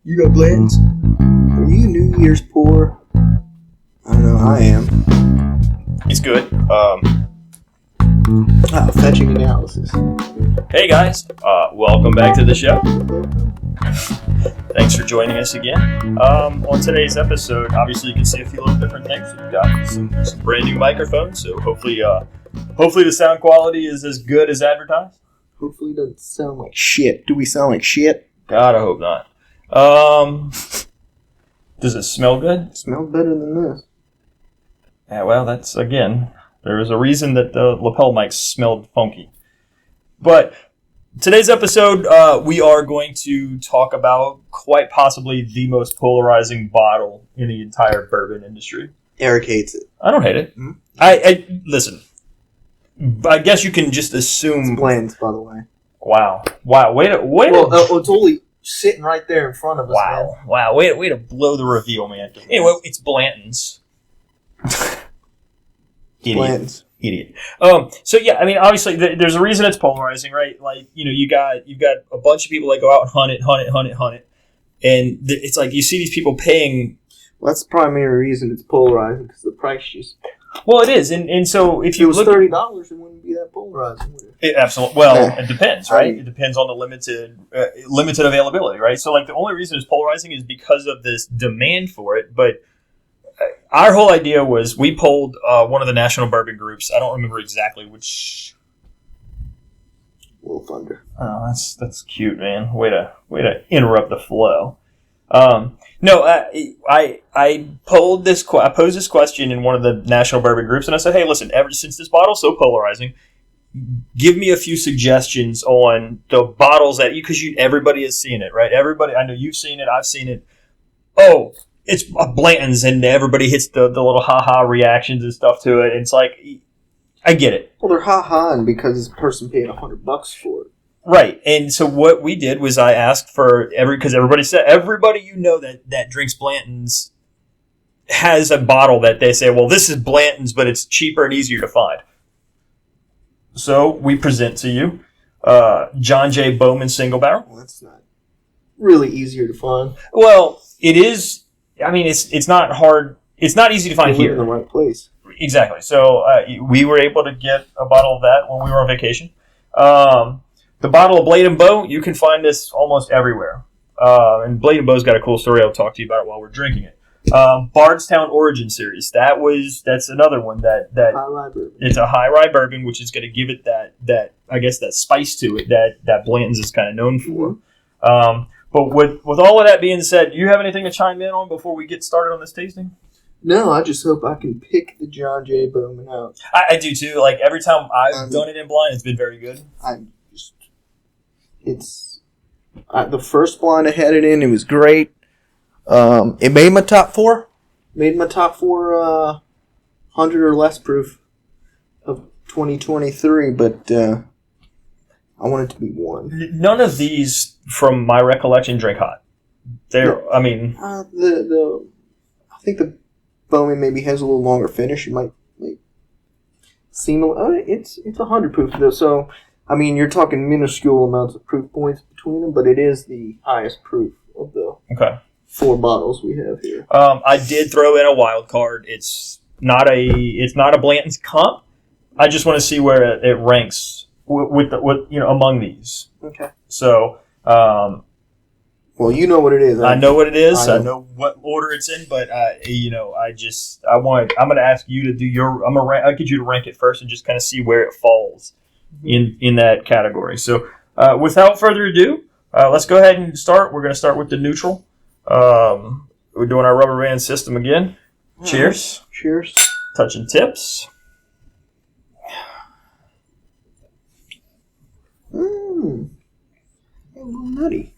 You got Blantons? Are you New Year's poor? I know I am. It's good. Fetching analysis. Hey guys, welcome back to the show. Thanks for joining us again. On today's episode, obviously you can see a few little different things. We've got some brand new microphones, so hopefully the sound quality is as good as advertised. Hopefully it doesn't sound like shit. Do we sound like shit? God, I hope not. Does it smell good? It smells better than this. Yeah, well, that's, again, there was a reason that the lapel mics smelled funky. But today's episode, we are going to talk about quite possibly the most polarizing bottle in the entire bourbon industry. Eric hates it. I don't hate it. Mm-hmm. I listen. I guess you can just assume. It's Blanton's, by the way. Wow. Wait. It's only sitting right there in front of us. Wow. Man. Wow. Way to blow the reveal, man. Anyway, it's Blanton's. Blanton's. Idiot. So yeah, I mean, obviously, there's a reason it's polarizing, right? Like, you know, you've got a bunch of people that go out and hunt it, and it's like you see these people paying. Well, that's the primary reason it's polarizing, because the price just. Well, it is, and so if you look, it was $30, it wouldn't be that polarizing, would it? Absolutely. Well, it depends, right? It depends on the limited availability, right? So, like, the only reason it's polarizing is because of this demand for it. But our whole idea was we polled one of the national bourbon groups. I don't remember exactly which. Wolf Thunder. Oh, that's cute, man. Way to interrupt the flow. No, I posed this question in one of the national bourbon groups, and I said, hey, listen, ever since this bottle's so polarizing, give me a few suggestions on the bottles that because everybody has seen it, right? Everybody, I know you've seen it, I've seen it. Oh, it's Blanton's, and everybody hits the little ha-ha reactions and stuff to it. And it's like, I get it. Well, they're ha-haing because this person paid $100 for it. Right, and so what we did was I asked for because everybody you know that drinks Blanton's has a bottle that they say, well, this is Blanton's, but it's cheaper and easier to find. So we present to you John J. Bowman Single Barrel. Well, that's not really easier to find. Well, it is. I mean, it's not hard. It's not easy to find here. In the right place. Exactly. So we were able to get a bottle of that when we were on vacation. The bottle of Blade & Bow, you can find this almost everywhere. And Blade & Bow's got a cool story. I'll talk to you about it while we're drinking it. Bardstown Origin Series. That's another one that high rye bourbon. It's a high rye bourbon, which is going to give it that I guess that spice to it that Blanton's is kind of known for. Mm-hmm. But with all of that being said, do you have anything to chime in on before we get started on this tasting? No, I just hope I can pick the John J. Bowman out. I do too. Like every time I've done it in blind, it's been very good. The first blind I had it in, it was great. It made my top four. Made my top four 100 or less proof of 2023, but I want it to be one. None of these, from my recollection, drink hot. I mean, I think the Bowman maybe has a little longer finish. It might seem it's 100 proof though, so. I mean, you're talking minuscule amounts of proof points between them, but it is the highest proof of the 4 bottles we have here. I did throw in a wild card. It's not a Blanton's comp. I just want to see where it ranks with among these. Okay. So, well, you know what it is. I know what it is. I know what order it's in, but I'm going to ask you to do I'll get you to rank it first and just kind of see where it falls in that category. So without further ado, let's go ahead and start. We're going to start with the neutral. We're doing our rubber band system again. Cheers. Cheers. Touching tips. A little nutty.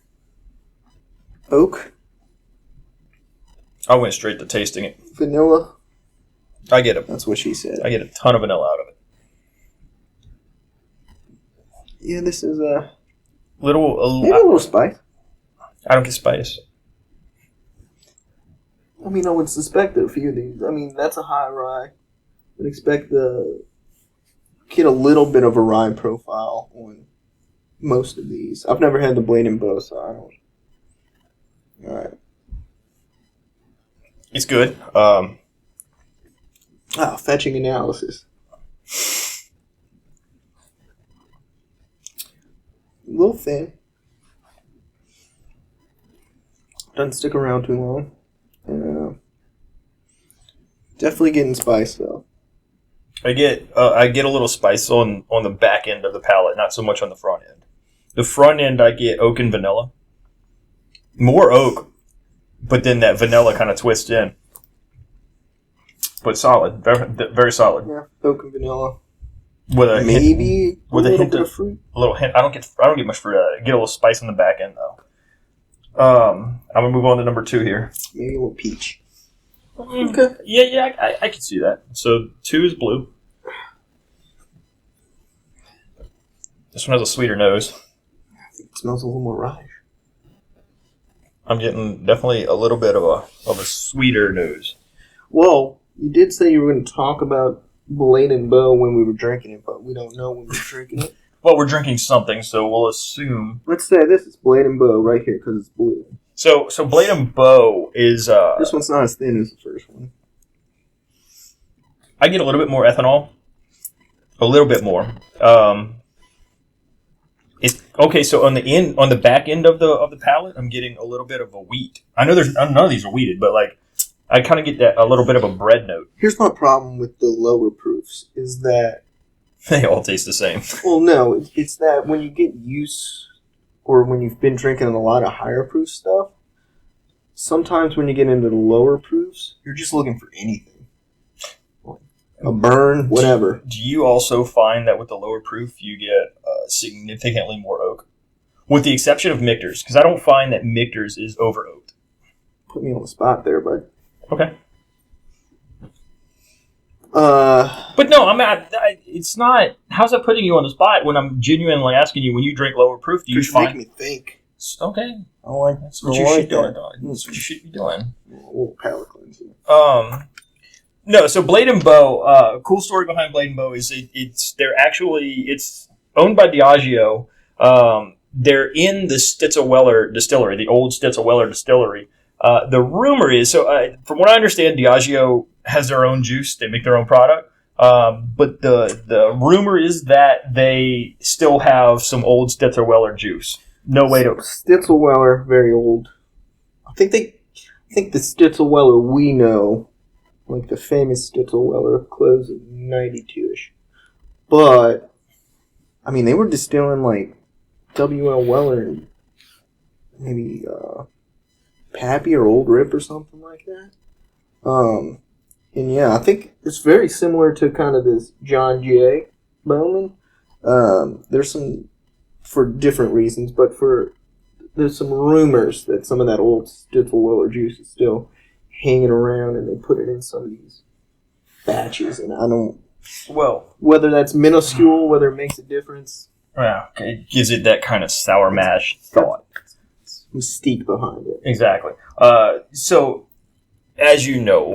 Oak. I went straight to tasting it. Vanilla. That's what she said. I get a ton of vanilla out of it. Yeah, this is maybe a little spice. I don't get spice. I mean, I would suspect that a few of these. I mean, that's a high rye. I'd expect get a little bit of a rye profile on most of these. I've never had the Blade & Bow, so I don't. All It's good. Fetching analysis. A little thin. Doesn't stick around too long. Definitely getting spice though. I get a little spice on the back end of the palate, not so much on the front end. The front end, I get oak and vanilla. More oak, but then that vanilla kind of twists in. But solid, very, very solid. Yeah, oak and vanilla. With a maybe hint, with a little hint bit of of fruit. A little hint. I don't get much fruit out of it. I get a little spice on the back end though. I'm gonna move on to number 2 here. Maybe a little peach. Okay. Yeah, I can see that. So 2 is blue. This one has a sweeter nose. I think it smells a little more rye. I'm getting definitely a little bit of a sweeter nose. Well, you did say you were going to talk about Blanton Bow when we were drinking it, but we don't know when we're drinking it. Well, we're drinking something, so we'll assume. Let's say this is Blanton Bow right here because it's blue. So Blanton Bow is. This one's not as thin as the first one. I get a little bit more ethanol. A little bit more. It's okay. So on the back end of the palate, I'm getting a little bit of a wheat. I know none of these are wheated, but like I kind of get that a little bit of a bread note. Here's my problem with the lower proofs is that they all taste the same. Well, no, it's that when you get used or when you've been drinking a lot of higher proof stuff, sometimes when you get into the lower proofs, you're just looking for anything. A burn, whatever. Do you also find that with the lower proof, you get significantly more oak? With the exception of Michter's, because I don't find that Michter's is over oaked. Put me on the spot there, bud. Okay. But no, it's not. How's that putting you on the spot when I'm genuinely asking you when you drink lower proof? Do you find? Make me think. Okay. I like that's what you should be doing. That's what you should be doing. A little palate cleansing. No. So Blanton Bow. Cool story behind Blanton Bow is it's owned by Diageo. They're in the Stitzel-Weller distillery, the old Stitzel-Weller distillery. The rumor is, from what I understand, Diageo has their own juice. They make their own product. But the rumor is that they still have some old Stitzel-Weller juice. No way to... Stitzel-Weller, very old. I think the Stitzel-Weller we know, like the famous Stitzel-Weller, closed in 92-ish. But, I mean, they were distilling like W.L. Weller and maybe Pappy or Old Rip or something like that. And yeah, I think it's very similar to kind of this John J. Bowman. There's some, for different reasons, but there's some rumors that some of that old Stitzel-Weller juice is still hanging around and they put it in some of these batches. And I don't... Well... Whether that's minuscule, whether it makes a difference... Yeah, it gives it that kind of sour mash thought. Mystique behind it. Exactly. So, as you know,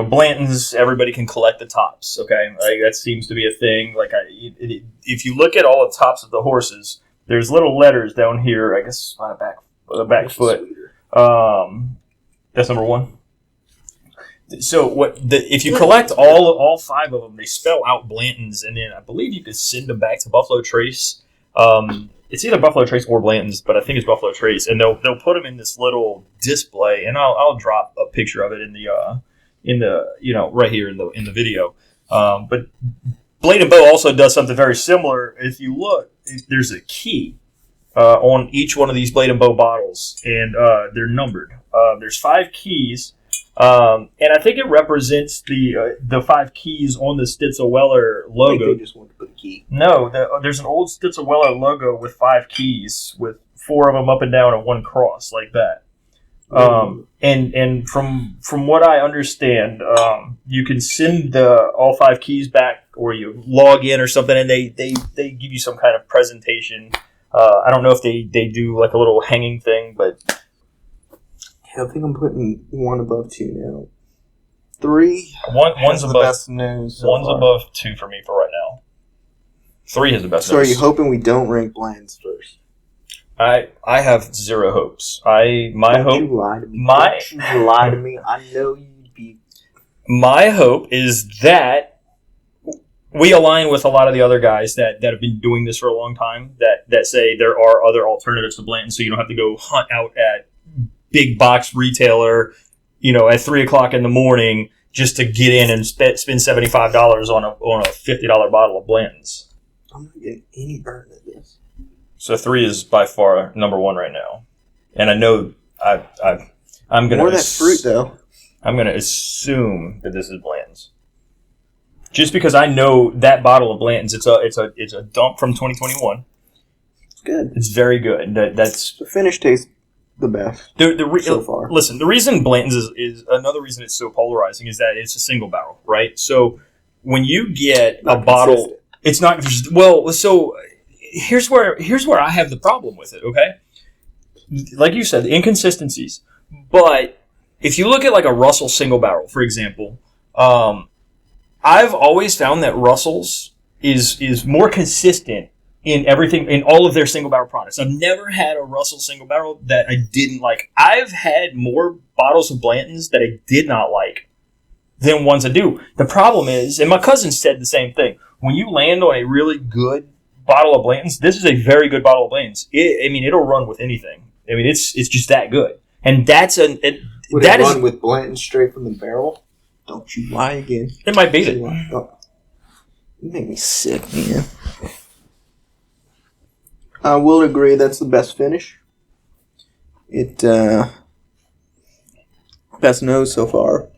Blanton's, everybody can collect the tops, okay? Like, that seems to be a thing. Like, if you look at all the tops of the horses, there's little letters down here, I guess, on the back foot. That's number 1. So, if you collect all 5 of them, they spell out Blanton's, and then I believe you could send them back to Buffalo Trace. It's either Buffalo Trace or Blanton's, but I think it's Buffalo Trace, and they'll put them in this little display, and I'll drop a picture of it in the right here in the video. But Blanton Bow also does something very similar. If you look, there's a key on each one of these Blanton Bow bottles, and they're numbered. There's 5 keys. And I think it represents the 5 keys on the Stitzel-Weller logo. I think they just want to put a key. No, there's an old Stitzel-Weller logo with 5 keys, with 4 of them up and down and 1 cross, like that. And from what I understand, you can send all 5 keys back, or you log in or something, and they give you some kind of presentation. I don't know if they do like a little hanging thing, but. I think I'm putting 1 above 2 now. 3. One's the above best news. So one's far. above 2 for me for right now. 3 has the best. So news. are you hoping we don't rank Blanton's first? I have 0 hopes. My Don't hope. you lie to me. My Don't you lie to me. I know you My hope is that we align with a lot of the other guys that have been doing this for a long time that say there are other alternatives to Blanton, so you don't have to go hunt out at big box retailer, at 3 o'clock in the morning just to get in and spend $75 on a $50 bottle of Blanton's. I'm not getting any burn at this. So 3 is by far number 1 right now, and I know I'm gonna more of that fruit though. I'm gonna assume that this is Blanton's, just because I know that bottle of Blanton's. It's a dump from 2021. It's good. It's very good. That's the finish tastes the best so far. Listen, the reason Blanton's is another reason it's so polarizing is that it's a single barrel, right? So when you get a bottle. Consistent. It's not so here's where I have the problem with it, okay? Like you said, the inconsistencies. But if you look at like a Russell single barrel, for example, I've always found that Russell's is more consistent in everything, in all of their single barrel products. I've never had a Russell single barrel that I didn't like. I've had more bottles of Blanton's that I did not like than ones I do. The problem is, and my cousin said the same thing, when you land on a really good bottle of Blanton's, this is a very good bottle of Blanton's. It'll run with anything. It's just that good. And Would it run with Blanton straight from the barrel? Don't you lie again. It might beat it. Oh. You make me sick, man. I will agree that's the best finish. Best nose so far.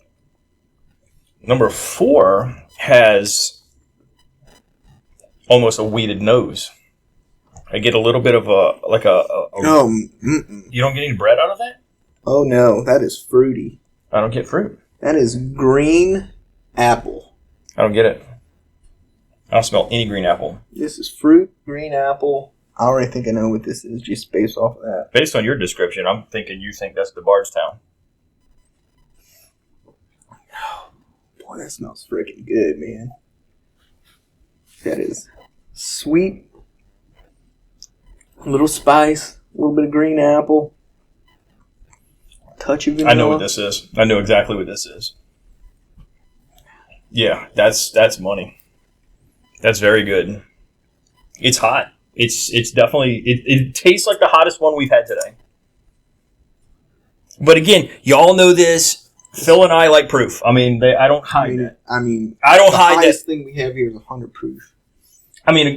Number 4 has almost a wheated nose. I get a little bit of a You don't get any bread out of that? Oh no, that is fruity. I don't get fruit. That is green apple. I don't get it. I don't smell any green apple. This is fruit, green apple. I already think I know what this is just based off of that. Based on your description, I'm thinking you think that's the Bardstown. Boy, that smells freaking good, man. That is sweet, a little spice, a little bit of green apple, touch of vanilla. I know what this is. I know exactly what this is. Yeah, that's money. That's very good. It's hot. It's definitely it tastes like the hottest one we've had today. But again, y'all know this. Phil and I like proof. I don't hide that. I don't hide that. The highest thing we have here is 100 proof. Again,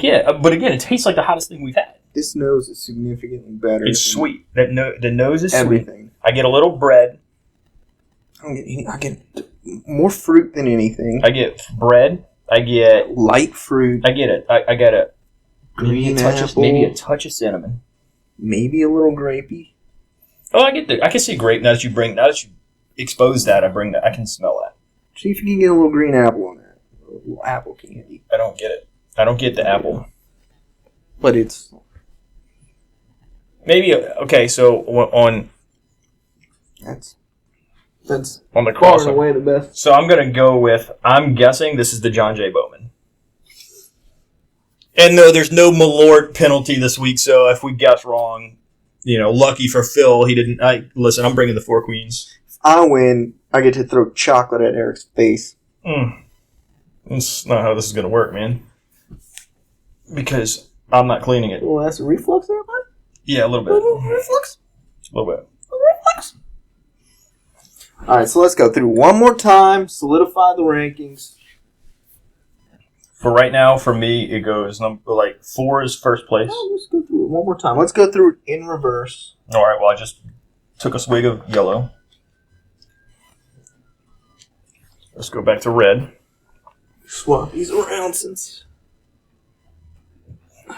it tastes like the hottest thing we've had. This nose is significantly better. It's sweet. The nose is everything. Sweet. I get a little bread. I get more fruit than anything. I get bread. I get light fruit. I get it. I get it. Green apple. Maybe a touch of cinnamon. Maybe a little grapey. Oh, I can see grape now that you expose that. I can smell that. See if you can get a little green apple on that. A little apple candy. I don't get it. I don't get the apple. But it's maybe okay. So on that's on the far and away the best. So I'm gonna go with. I'm guessing this is the John J. Bowman. And no, there's no Malort penalty this week. So if we guess wrong, lucky for Phil, he didn't. Listen, I'm bringing the 4 Queens. If I win, I get to throw chocolate at Eric's face. That's not how this is gonna work, man. Because I'm not cleaning it. Well, that's a reflux there, bud? Yeah, a little bit. A little reflux? A little bit. A reflux? Alright, so let's go through one more time, solidify the rankings. For right now, for me, it goes 4 is first place. Oh, let's go through it one more time. Let's go through it in reverse. Alright, well, I just took a swig of yellow. Let's go back to red. Swap these around since...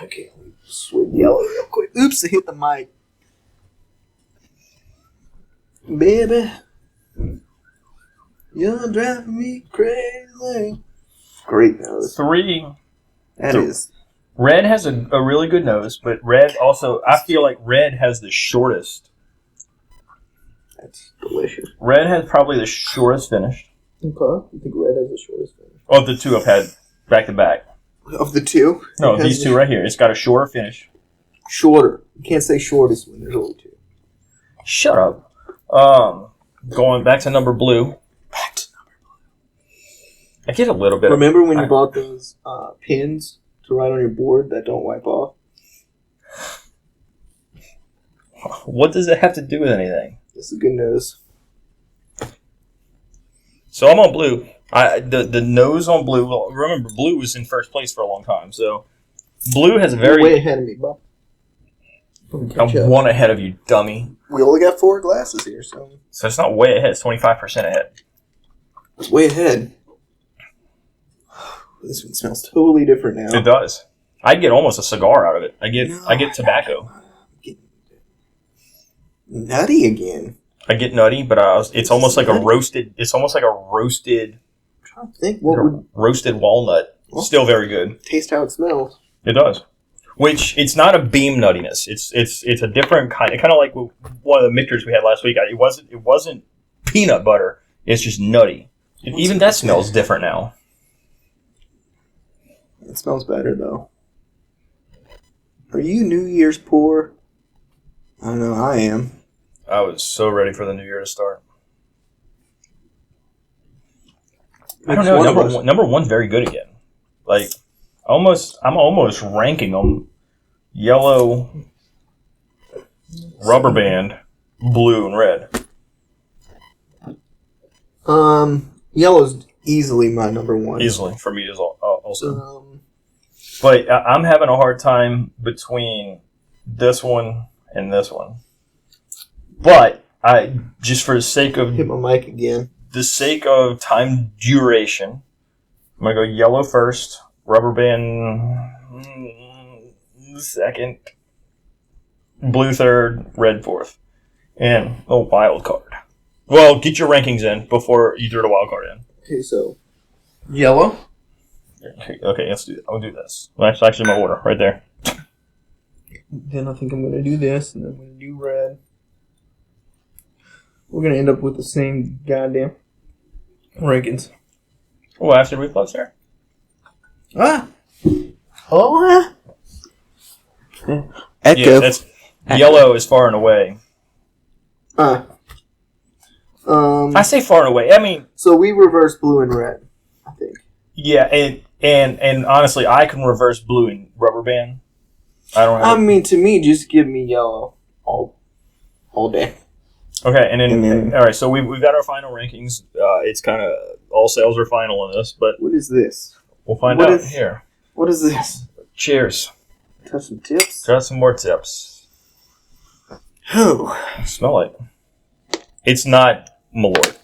Okay, swig yellow real quick. Oops, I hit the mic. Baby, you're driving me crazy. Great nose. 3. That is. Red has a really good nose, but red also, I feel like red has the shortest. That's delicious. Red has probably the shortest finish. Okay. You think red has the shortest finish? Of the 2 I've had back to back. Of the 2? No, these 2 right here. It's got a shorter finish. Shorter. You can't say shortest when there's only 2. Shut up. Going back to number blue. I get a little bit. Remember when you bought those pins to write on your board that don't wipe off? What does it have to do with anything? This is good news. So I'm on blue. The nose on blue. Well, remember, blue was in first place for a long time. So blue has a very... You're way ahead of me, Bob. I'm one ahead of you, dummy. We only got 4 glasses here, so it's not way ahead. It's 25% ahead. It's way ahead. This one smells totally different now. It does. I get almost a cigar out of it. I get tobacco. Nutty again. I get nutty, but it's almost like a roasted. It's almost like a roasted. I'm trying to think what would roasted walnut. Still very good. Taste how it smells. It does. Which it's not a beam nuttiness. It's a different kind of like one of the mixtures we had last week. It wasn't peanut butter. It's just nutty. And even that smells different now. It smells better though. Are you New Year's poor? I know I am. I was so ready for the new year to start. I don't know. Number one's very good again. Like, I'm almost ranking them yellow, rubber band, blue, and red. Yellow's easily my number 1. Easily for me is also. But I'm having a hard time between this one and this one. But I just for the sake of hit my mic again. The sake of time duration, I'm gonna go yellow first, rubber band second, blue third, red fourth, and a wild card. Well, get your rankings in before you throw the wild card in. Okay, so yellow. Okay, let's do. I'll do this. Well, that's actually my order right there. Then I think I'm gonna do this, and then I'm gonna do red. We're going to end up with the same goddamn rankings. Well, after we close there. Oh, Echo. Yeah, that's yellow is far and away. I say far and away. I mean, so we reverse blue and red, I think. Yeah, and honestly, I can reverse blue and rubber band. I mean, to me, just give me yellow all day. Okay, and then all right. So we've got our final rankings. It's kind of all sales are final on this, but what is this? We'll find out here. What is this? Cheers. Touch some tips. Got some more tips. Oh, smell it. It's not Malort.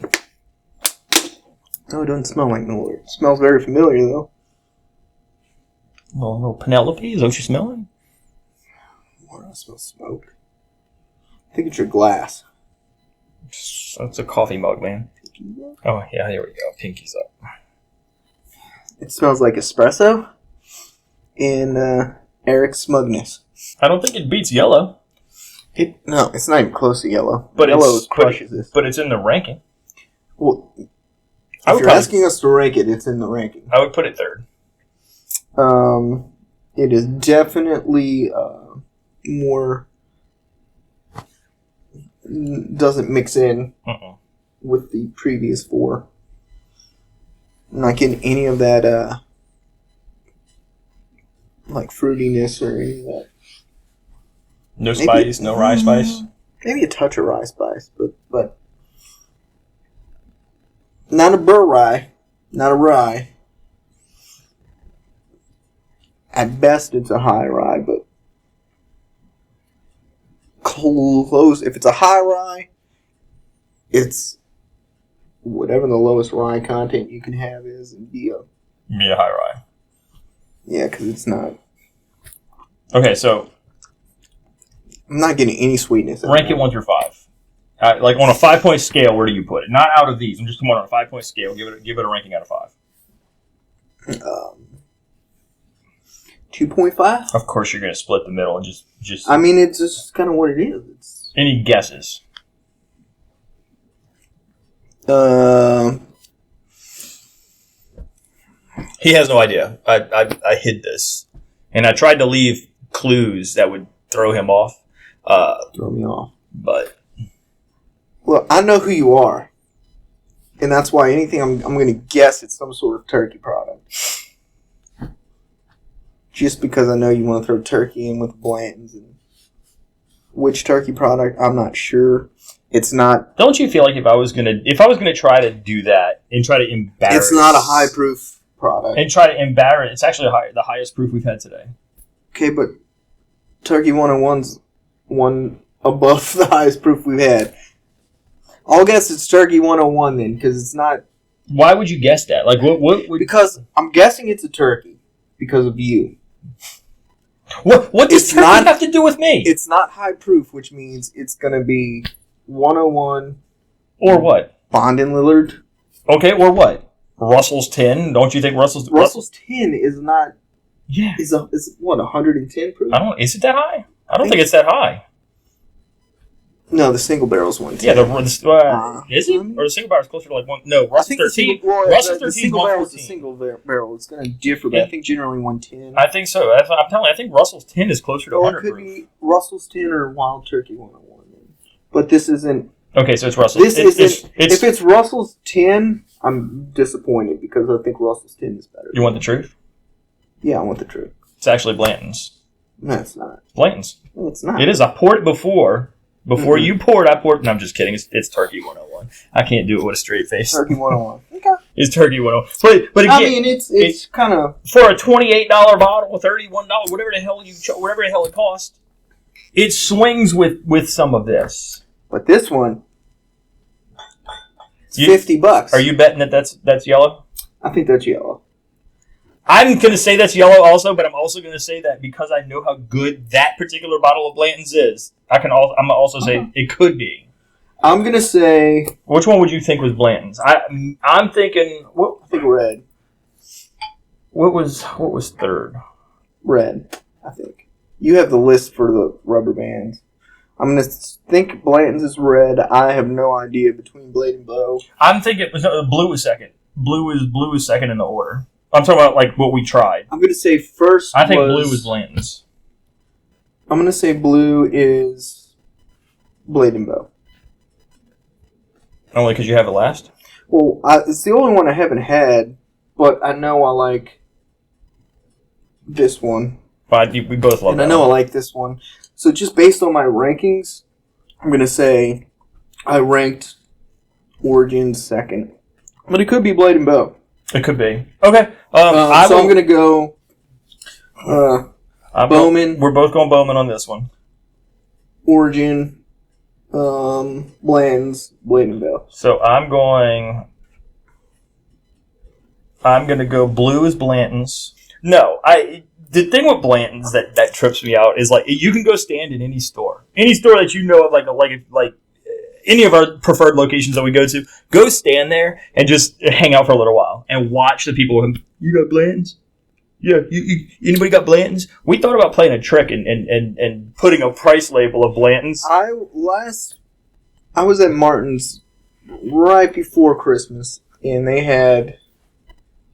No, it doesn't smell like Malort. It smells very familiar though. Little Penelope, is that what you're smelling? Why do I smell smoke? I think it's your glass. That's a coffee mug, man. Oh, yeah, here we go. Pinky's up. It smells like espresso and Eric's smugness. I don't think it beats yellow. No, it's not even close to yellow. But yellow crushes this. But it's in the ranking. Well, if you're asking us to rank it, it's in the ranking. I would put it third. It is definitely more... doesn't mix in with the previous 4. I'm not getting any of that like fruitiness or any of that. No spice, no rye spice? Maybe a touch of rye spice, but not a burr rye, not a rye. At best, it's a high rye, but close. If it's a high rye, it's whatever the lowest rye content you can have is, and be a high rye. Yeah, because it's not. Okay, so I'm not getting any sweetness. Rank it 1 through 5. Like on a 5-point scale, where do you put it? Not out of these. I'm just coming on a 5-point scale. Give it a ranking out of 5. 2.5. Of course, you're going to split the middle and just. I mean, it's just kind of what it is. Any guesses? He has no idea. I hid this, and I tried to leave clues that would throw him off. Throw me off. But well, I know who you are. And that's why anything I'm going to guess it's some sort of turkey product. Just because I know you want to throw turkey in with Blanton's. And which turkey product, I'm not sure. It's not. Don't you feel like if I was gonna try to do that and try to embarrass, it's not a high proof product. And try to embarrass, it's actually the highest proof we've had today. Okay, but Turkey 101's one above the highest proof we've had. I'll guess it's Turkey 101 then, because it's not. Why would you guess that? Like what would... Because I'm guessing it's a turkey because of you. What does turkey have to do with me? It's not high proof, which means it's going to be 101. Or what? Bond and Lillard. Okay, or what? Russell's 10? Don't you think Russell's 10 is not... Yeah. Is what, 110 proof? Is it that high? I don't think it's that high. No, the single barrel's 110. Yeah, is it? Or the single barrel's closer to like one? No, Russell 13. Russell 13 is 114. The single barrel. It's going to differ, but I think generally 110. I think so. I'm telling you, I think Russell's 10 is closer to 100 proof. It could be Russell's 10 or Wild Turkey 101. But this isn't. Okay, so it's Russell's. If it's Russell's 10, I'm disappointed because I think Russell's 10 is better. You want the truth? Yeah, I want the truth. It's actually Blanton's. No, it's not. Blanton's. No, it's not. It is. I poured it before. Before you poured, I poured. No, I'm just kidding. It's Turkey 101. I can't do it with a straight face. Turkey 101. Okay. It's Turkey 101. But again, I mean, it's kind of for a $28 bottle, $31, whatever the hell it costs. It swings with some of this. But this one, it's $50. Are you betting that that's yellow? I think that's yellow. I'm going to say that's yellow also, but I'm also going to say that because I know how good that particular bottle of Blanton's is, I'm going to also say it could be. I'm going to say... Which one would you think was Blanton's? I'm thinking... I think red. What was third? Red, I think. You have the list for the rubber bands. I'm going to think Blanton's is red. I have no idea between Blade and Bow. I'm thinking blue was second. Blue was second in the order. I'm talking about like what we tried. I'm going to say first I think blue was Blanton's. I'm going to say blue is Blade and Bow. Only because you have it last? Well, it's the only one I haven't had, but I know I like this one. But we both love and that. And I know one. I like this one. So just based on my rankings, I'm going to say I ranked Origin second. But it could be Blade and Bow. It could be. Okay. I'm going to go Bowman. We're both going Bowman on this one. Origin, Bland's, Blade and Bow. So I'm going to go blue as Blanton's. No, the thing with Blanton's that trips me out is like you can go stand in any store that you know of, like any of our preferred locations that we go stand there and just hang out for a little while and watch the people. You got Blanton's? Yeah. Anybody got Blanton's? We thought about playing a trick and putting a price label of Blanton's. I was at Martin's right before Christmas, and they had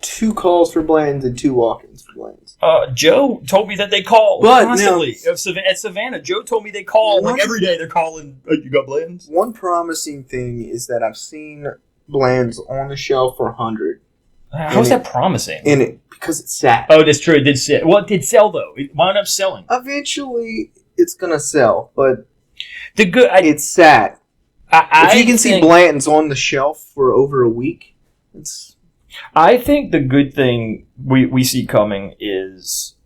2 calls for Blanton's and 2 walk-ins for Blanton's. Joe told me that they call constantly. At Savannah, Joe told me they call every day. They're calling. You got Blanton's? One promising thing is that I've seen Blanton's on the shelf for $100. How's that promising? Because it sat. Oh, that's true. It did sit. Well, it did sell though. It wound up selling. Eventually, it's gonna sell, but it sat. If you can see Blanton's on the shelf for over a week, it's. I think the good thing we see coming is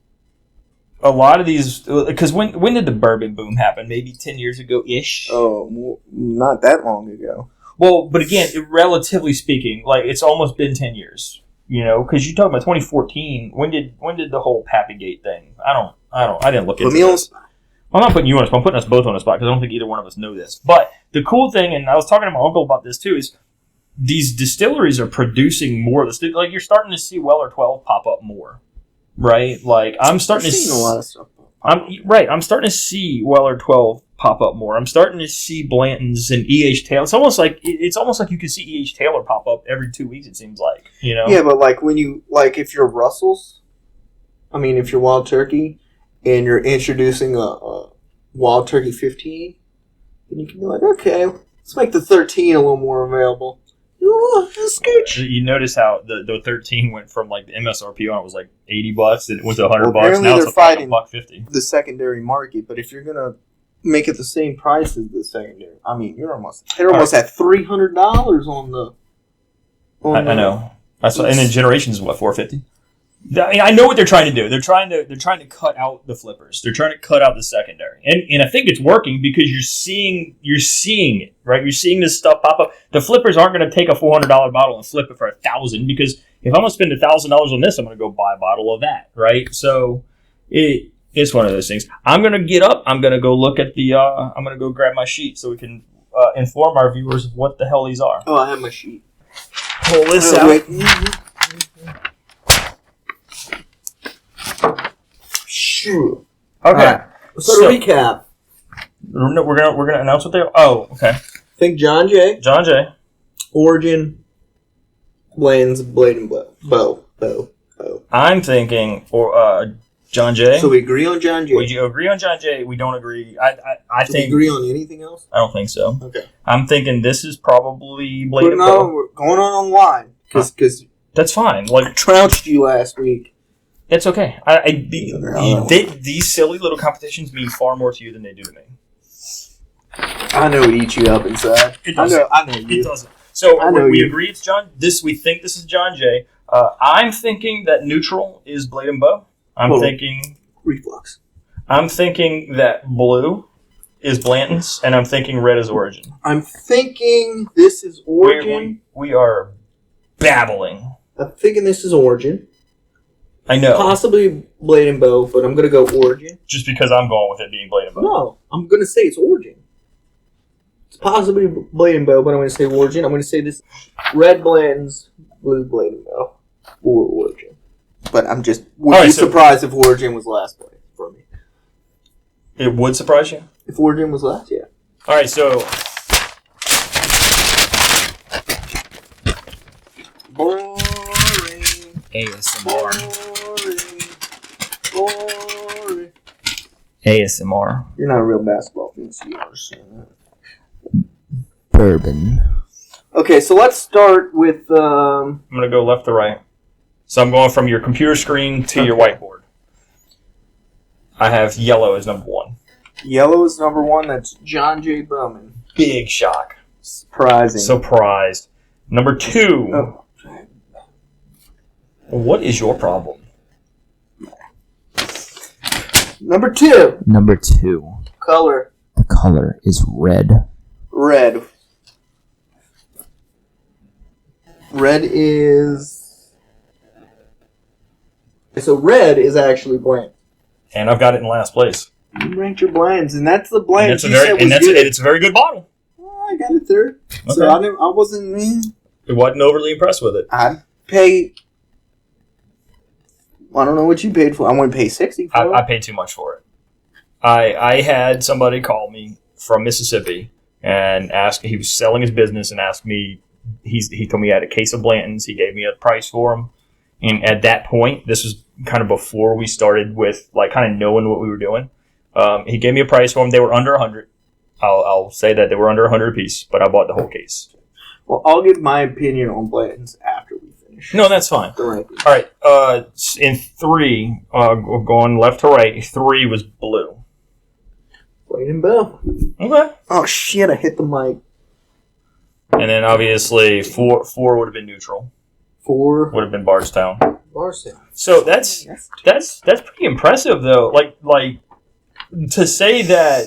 a lot of these, because when did the bourbon boom happen? Maybe 10 years ago-ish? Oh, not that long ago. Well, but again, relatively speaking, like it's almost been 10 years, you know, because you're talking about 2014. When did the whole Pappygate thing? I didn't look into this. I'm not putting you on a spot. I'm putting us both on a spot because I don't think either one of us know this. But the cool thing, and I was talking to my uncle about this too, is these distilleries are producing more of this. Like you're starting to see Weller 12 pop up more, right? Like I'm starting to see a lot of stuff. I'm starting to see Weller 12 pop up more. I'm starting to see Blanton's and E.H. Taylor. It's almost like you can see E.H. Taylor pop up every 2 weeks. It seems like, you know. Yeah, but like if you're Russell's, if you're Wild Turkey, and you're introducing a Wild Turkey 15, then you can be like, okay, let's make the 13 a little more available. scooch. You notice how the 13 went from like the MSRP on it was like $80, and it went to $100. Apparently Now they're it's like fighting $150. the secondary market, but if you're gonna make it the same price as the secondary, I mean, they're almost at $300 on the. I know. That's what, and then Generations is what, $450. I mean, I know what they're trying to do. They're trying to cut out the flippers. They're trying to cut out the secondary, and I think it's working because you're seeing it, right? You're seeing this stuff pop up. The flippers aren't going to take a $400 bottle and flip it for $1,000 because if I'm going to spend $1,000 on this, I'm going to go buy a bottle of that, right? So it's one of those things. I'm going to get up. I'm going to go look at the. I'm going to go grab my sheet so we can inform our viewers of what the hell these are. Oh, I have my sheet. Pull this out. Wait. Shoot. Okay. Right. Let's start a recap. We're gonna announce what they are. Oh, okay. Think John Jay. John Jay. Origin. Blanton's Blade and Bow. I'm thinking for John Jay. So we agree on John Jay. Would you agree on John Jay? We don't agree. I Do think. we agree on anything else? I don't think so. Okay. I'm thinking this is probably Blade and Bow. We're going online because That's fine. Like I trounced you last week. it's okay. These silly little competitions mean far more to you than they do to me. I know it eats you up inside. It doesn't. I know you. It doesn't. So we you. agree it's John. We think this is John Jay. I'm thinking that neutral is Blade and Bow. I'm thinking Reflux. I'm thinking that blue is Blanton's, and I'm thinking red is Origin. I'm thinking this is Origin. We are babbling. I'm thinking this is Origin. I know. Possibly Blade and Bow, but I'm going to go Origin. Just because I'm going with it being Blade and Bow. No, I'm going to say it's Origin. It's possibly Blade and Bow, but I'm going to say Origin. I'm going to say this red Blanton's, blue Blade and Bow, or Origin. But I'm just surprised if Origin was last place for me. It would surprise you? If Origin was last, yeah. All right, so Boring. ASMR. Boring. ASMR. You're not a real basketball fan, so you understand that. Bourbon. Okay, so let's start with... I'm going to go left to right. So I'm going from your computer screen to your whiteboard. I have yellow as number 1. Yellow is number 1. That's John J. Bowman. Big shock. Surprising. Surprised. Number 2. Oh. What is your problem? Number 2. Number 2. Color. The color is red. Red. Red is... So red is actually bland. And I've got it in last place. You ranked your blands, and that's the bland And it's a very good bottle. Well, I got it third. Okay. So I wasn't... I wasn't overly impressed with it. I'd pay... I don't know what you paid for. I want to pay $60 for it. I paid too much for it. I had somebody call me from Mississippi and ask. He was selling his business and asked me. He told me he had a case of Blantons. He gave me a price for them. And at that point, this was kind of before we started with like kind of knowing what we were doing. He gave me a price for them. They were under 100. I'll say that they were under 100 a piece, but I bought the whole case. Well, I'll give my opinion on Blantons after we finish. No, that's fine. All right. In 3, going left to right, 3 was blue. Blade and Bow. Okay. Oh, shit, I hit the mic. And then obviously 4 would have been neutral. 4 would have been Bardstown. Bardstown. So that's pretty impressive though. Like to say that.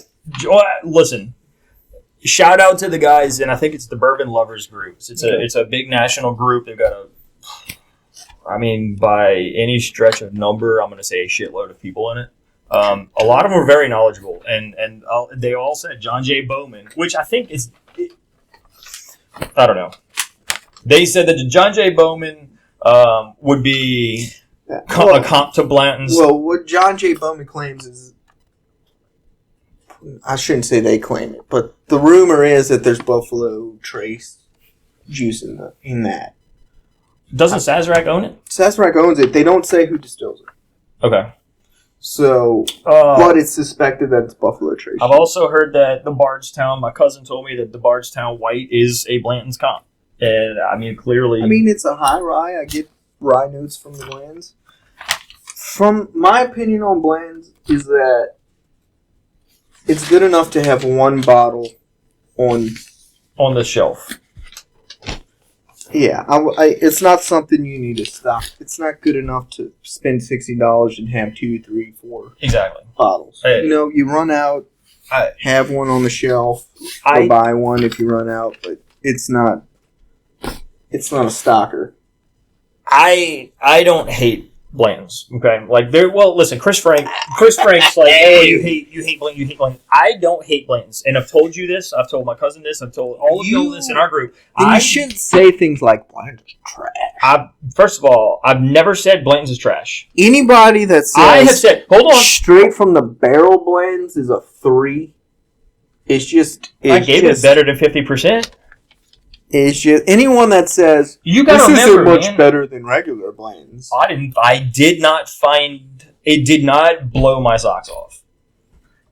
Listen, shout out to the guys, and I think it's the Bourbon Lovers groups. It's a big national group. They've got by any stretch of number, I'm going to say a shitload of people in it. A lot of them are very knowledgeable, and they all said John J. Bowman, which I think is, I don't know. They said that the John J. Bowman would be a comp to Blanton's. Well, what John J. Bowman claims is, I shouldn't say they claim it, but the rumor is that there's Buffalo Trace juice in that. Doesn't Sazerac own it? Sazerac owns it. They don't say who distills it. Okay. So, but it's suspected that it's Buffalo Trace. I've also heard that the Bardstown, my cousin told me that the Bardstown White is a Blanton's comp. And I mean, clearly, it's a high rye. I get rye notes from the blends. From my opinion on blends is that it's good enough to have one bottle on the shelf. Yeah, it's not something you need to stock. It's not good enough to spend $60 and have 2, 3, 4 Exactly bottles. You run out, have one on the shelf, or buy one if you run out. But it's not a stocker. I don't hate Blantons. Okay, like listen, Chris Frank's like, oh, you hate Blanton. I don't hate Blantons, and I've told you this. I've told my cousin this. I've told all of you this in our group. You shouldn't say things like Blanton's trash. First of all, I've never said Blanton's is trash. Anybody that says I have said, hold on, straight from the barrel blends is a 3. I gave it better than 50%. It's just anyone that says you gotta this remember, isn't much better than regular blends. I did not find it. Did not blow my socks off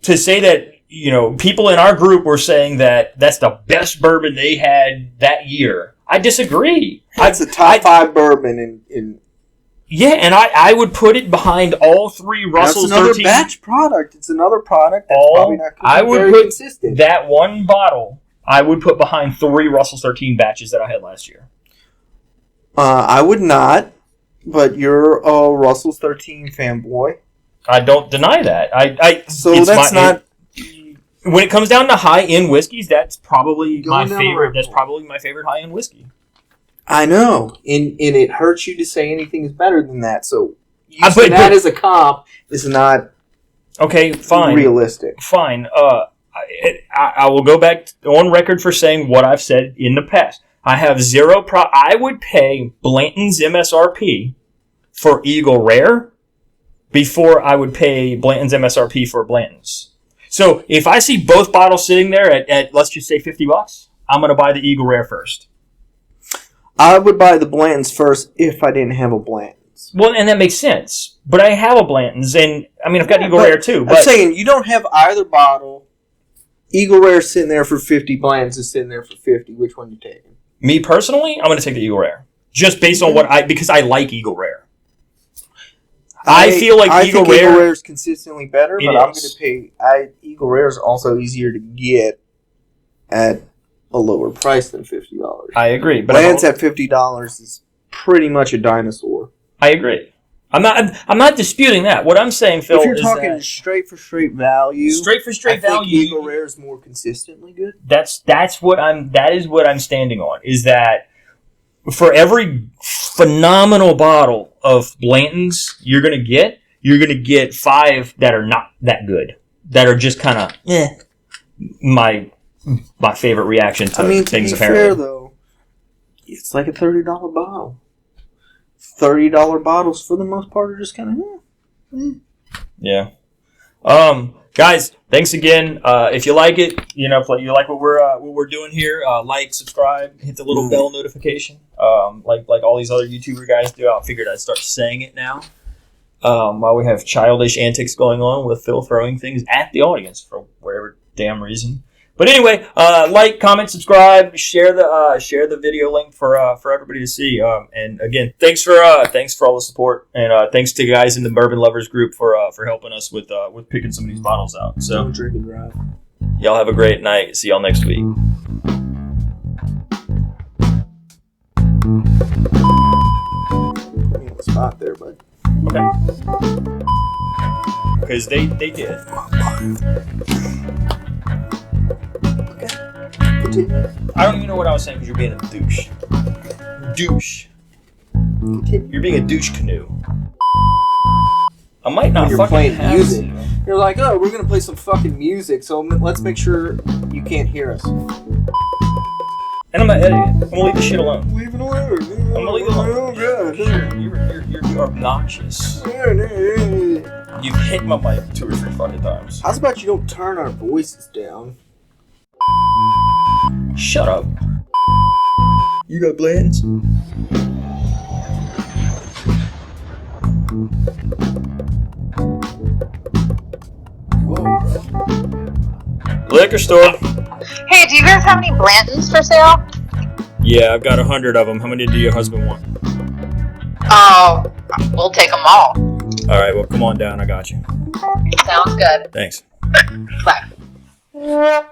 to say that people in our group were saying that that's the best bourbon they had that year. I disagree. It's a top 5 bourbon in. Yeah, and I would put it behind all 3 Russell's. That's another 13. batch product. It's another product that's probably not I would very put consistent. That one bottle. I would put behind 3 Russell's 13 batches that I had last year. I would not, but you're a Russell's 13 fanboy. I don't deny that. When it comes down to high-end whiskeys, that's probably my favorite. That's probably my favorite high-end whiskey. I know, and it hurts you to say anything is better than that. So that as a comp is not realistic. Fine. I will go back on record for saying what I've said in the past. I have zero I would pay Blanton's MSRP for Eagle Rare before I would pay Blanton's MSRP for Blanton's. So if I see both bottles sitting there at let's just say $50, I'm going to buy the Eagle Rare first. I would buy the Blanton's first if I didn't have a Blanton's. Well, and that makes sense. But I have a Blanton's, and I've got Eagle Rare too. I'm saying you don't have either bottle. Eagle Rare sitting there for 50. Blanton's is sitting there for 50. Which one you taking? Me personally, I'm going to take the Eagle Rare, just based on because I like Eagle Rare. I feel like Eagle Rare is consistently better, but I'm going to pay. Eagle Rare is also easier to get at a lower price than $50. I agree, but Blanton's at $50 is pretty much a dinosaur. I agree. I'm not disputing that. What I'm saying, Phil, if you're talking straight for straight value, I think Eagle Rare is more consistently good. That is what I'm standing on. Is that for every phenomenal bottle of Blanton's you're gonna get 5 that are not that good, that are just kind of my favorite reaction to things. To be fair though, it's like a $30 bottle. $30 bottles for the most part are just kind of Yeah. Guys, thanks again. If you like it, you like what we're doing here, like, subscribe, hit the little bell notification. Like all these other YouTuber guys do. I figured I'd start saying it now. While we have childish antics going on with Phil throwing things at the audience for whatever damn reason. But anyway, like, comment, subscribe, share the video link for everybody to see. And again, thanks for all the support, and thanks to the guys in the Bourbon Lovers group for helping us with picking some of these bottles out. So don't drink and drive. Y'all have a great night. See y'all next week. Put me on the spot there, bud. Okay. Because they did. I don't even know what I was saying because you're being a douche. You're being a douche canoe. I might not when you're fucking playing have music. to. You're like, oh, we're gonna play some fucking music, so let's make sure you can't hear us. And I'm not editing it. I'm gonna leave this shit alone. Leave it alone. I'm gonna leave it alone. Oh god. You're obnoxious. You've hit my mic 2 or 3 fucking times. How's about you don't turn our voices down? Shut up. You got Blanton's? Liquor store. Hey, do you guys have any Blantons for sale? Yeah, I've got 100 of them. How many do your husband want? Oh, we'll take them all. All right, well, come on down. I got you. Sounds good. Thanks. Bye.